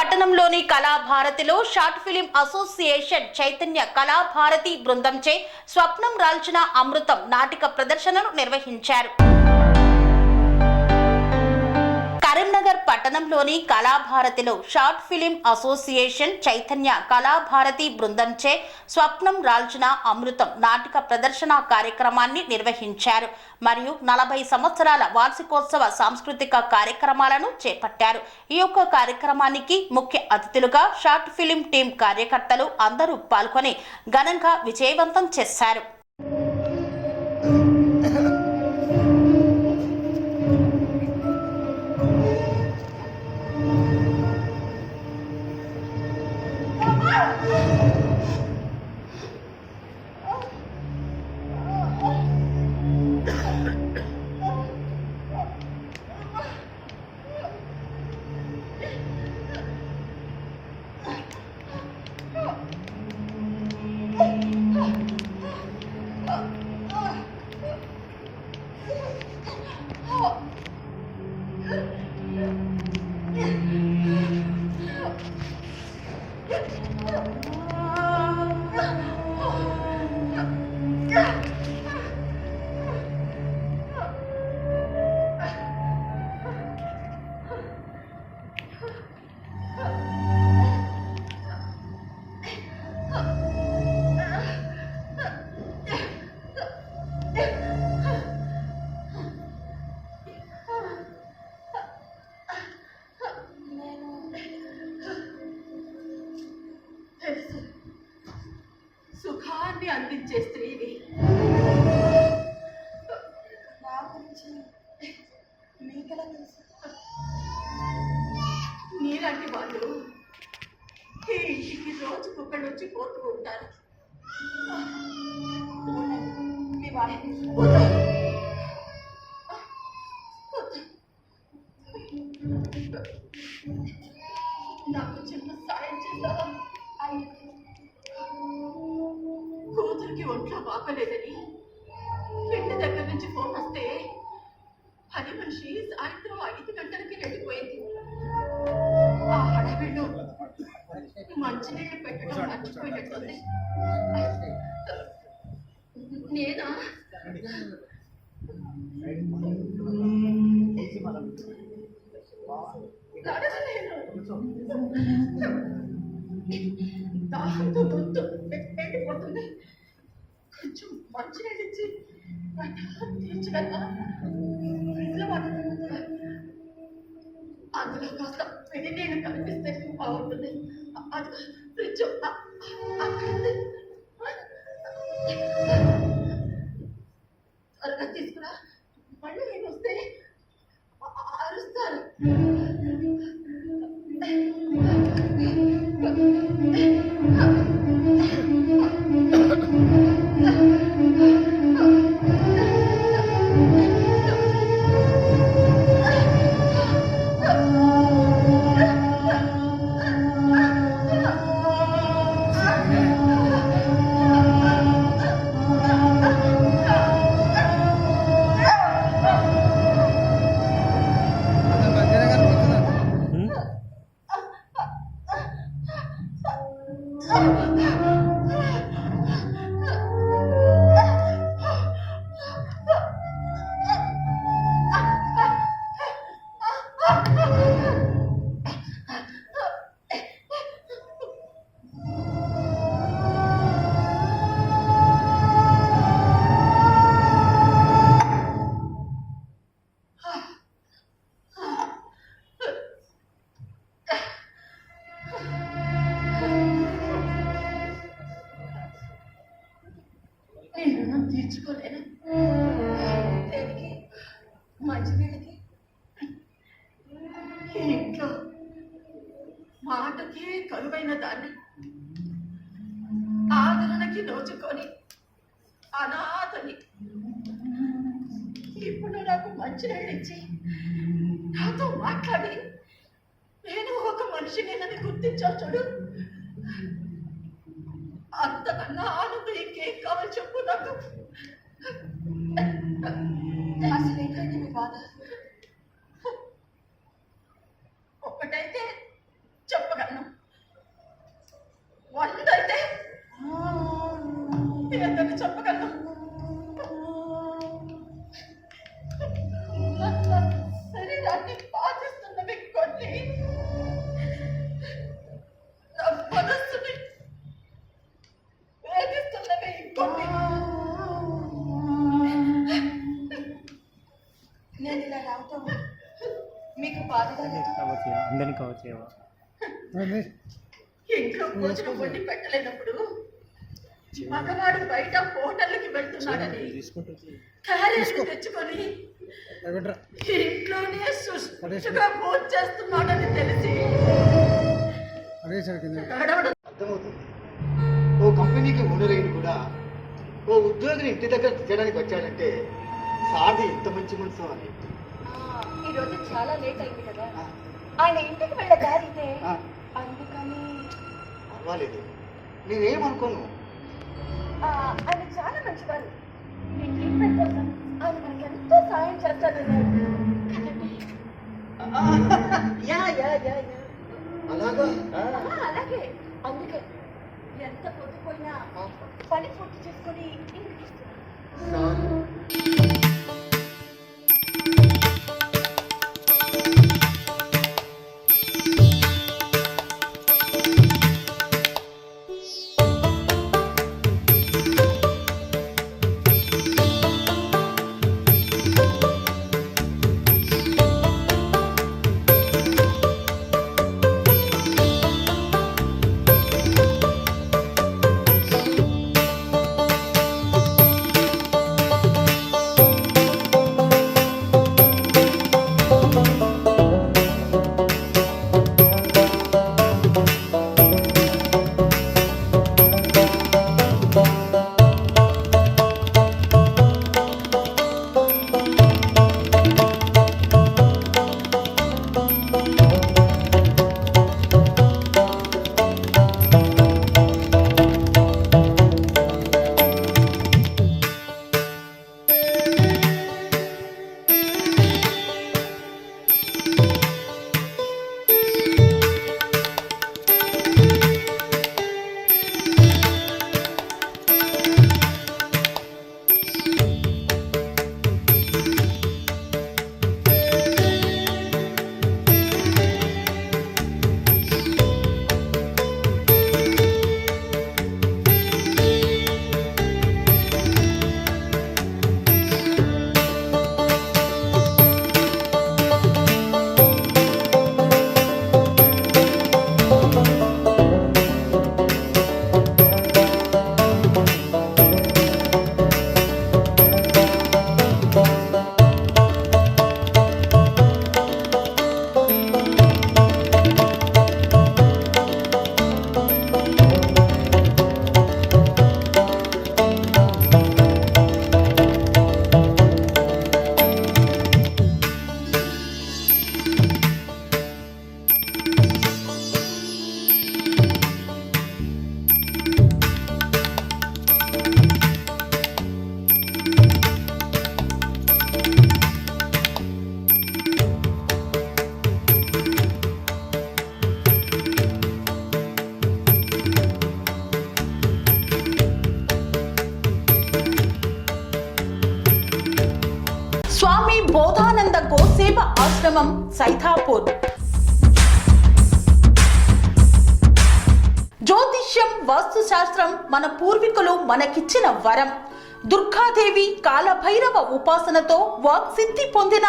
పట్టణంలోని కళాభారతిలో short film association Chaitanya Kalabharathi బృందంచే స్వప్నం రాల్చిన అమృతం నాటిక ప్రదర్శనను నిర్వహించారు. కరీంనగర్ పట్టణంలోని కళాభారతిలో short film association Chaitanya Kalabharathi బృందంచే స్వప్నం రాల్చిన అమృతం నాటిక ప్రదర్శన కార్యక్రమాన్ని నిర్వహించారు. మరియు 40 సంవత్సరాల వార్షికోత్సవ సాంస్కృతిక కార్యక్రమాలను చేపట్టారు. ఈ యొక్క కార్యక్రమానికి ముఖ్య అతిథులుగా షార్ట్ ఫిలిం టీం కార్యకర్తలు అందరూ పాల్గొని ఘనంగా విజయవంతం చేశారు. సుఖాన్ని అందించే స్త్రీని నా గురించి మీకెలా తెలుసు? నీలాంటి వాళ్ళు ఈ ఇంటికి రోజుకు ఒకళ్ళు వచ్చి పోతూ ఉంటారు. మీ వాళ్ళని నాకు చిన్న సాయం చేస్తావా? కూతురికి ఒంట్లో బాగలేదని ఇంటి దగ్గర నుంచి ఫోన్ వస్తే పని మనిషి సాయంత్రం 5 గంటలకి వెళ్ళిపోయింది. ఆ హడావిడిలో మంచినీళ్ళు పెట్టడం మర్చిపోయినట్టుంది. నేనా దాహంతో గొంతు ఎండిపోతుంది. కొంచెం మంచినీళ్ళు ఇచ్చి తీర్చగలరా? అందులో కాస్త వెడి నీళ్ళు కనిపిస్తే బాగుంటుంది. అది ఫ్రిడ్జ్ త్వరగా తీసుకురా. మళ్ళీ నేను వస్తే అరుస్తారు. తీర్చుకోలేను. దేనికి? మంచినీళ్ళకి. ఈ ఇంట్లో మాటకి కరువైన దాన్ని ఆదరణకి నోచుకొని అనాథని ఇప్పుడు నాకు మంచినీళ్ళు ఇచ్చి నాతో మాట్లాడి నేను ఒక మనిషినేనని గుర్తించావు చూడు. అంతకన్నా ఆనందం ఇంకేం కావాలి చెప్పు నాకు. అసలు ఏంటండి మీ బాధ? ఒక్కటైతే చెప్పగలను. అందరినీ కవర్ చేయవా? ఇంట్లో భోజనం వండి పెట్టలేనప్పుడు మగవాడు బయట హోటల్కి వెళ్తున్నాడని క్యారేజ్ తెచ్చుకొని ఇంట్లోనే సుష్టుగా భోజనం చేస్తున్నాడని తెలిసి ఏడవడం అర్థమవుతుంది. ఓ కంపెనీకి ఓనర్ అయిన కూడా ఓ ఉద్యోగిని ఇంటి దగ్గర తీయడానికి వచ్చాడంటే సాది ఎంత మంచి మనసు అని. ఈరోజు చాలా లేట్ అయింది కదా, ఆయన ఇంటికి వెళ్ళే దారి ఇదే, ఆ, అందుకని పర్వాలేదు, నేనేమనుకోను. ఆయన చాలా మంచివారు. మీ ట్రీట్మెంట్ కోసం ఆయన మనకి ఎంతో సాయం చేస్తానన్నారు కదండి. యా యా యా యా అలాగా. అలాగే, అందుకే ఎంత పొద్దుపోయినా పని పూర్తి చేసుకొని ఇంటికి వస్తున్నాను. స్వామి బోధానంద గోసేవ ఆశ్రమం సైథాపూర్. జ్యోతిష్యం, వాస్తుశాస్త్రం మన పూర్వీకులు మనకిచ్చిన వరం. దుర్గాదేవి, కాలభైరవ ఉపాసనతో వాక్సిద్ధి పొందిన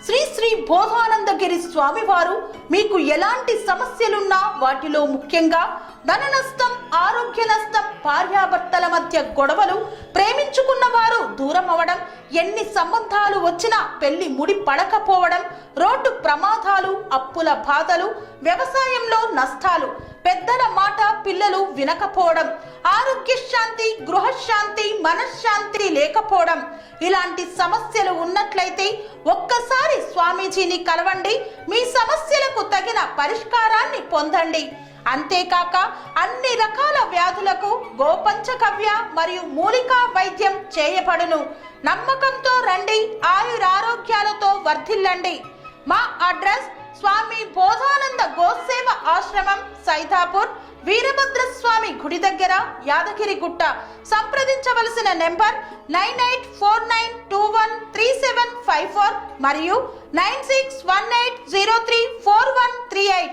శ్రీ శ్రీ బోధానందగిరి స్వామివారు మీకు ఎలాంటి సమస్యలున్నా, వాటిలో ముఖ్యంగా ధన నష్టం, ఆరోగ్య నష్టం, భార్యాభర్తల మధ్య గొడవలు, ప్రేమించుకున్న వారు దూరం అవడం, ఎన్ని సంబంధాలు వచ్చినా పెళ్లి ముడి పడకపోవడం, రోడ్డు ప్రమాదాలు, అప్పుల బాధలు, వ్యవసాయంలో నష్టాలు, పెద్దల మాట పిల్లలు వినకపోవడం, ఆరోగ్య శాంతి, గృహశాంతి, మనశ్శాంతి లేకపోవడం, ఇలాంటి సమస్యలు ఉన్నట్లయితే ఒక్కసారి స్వామీజీని కలవండి. మీ సమస్యలకు తగిన పరిష్కారాన్ని పొందండి. అంతేకాక అన్ని రకాల వ్యాధులకు గోపంచగవ్య మరియు మూలికా వైద్యం చేయబడును. నమ్మకంతో రండి, ఆయురారోగ్యాలతో వర్ధిల్లండి. మా అడ్రస్ స్వామి బోధానంద గోసేవ ఆశ్రమం, సైథాపూర్, వీరభద్రస్వామి గుడి దగ్గర, యాదగిరిగుట్ట. సంప్రదించవలసిన నెంబర్ 9849213754 మరియు 9618034138.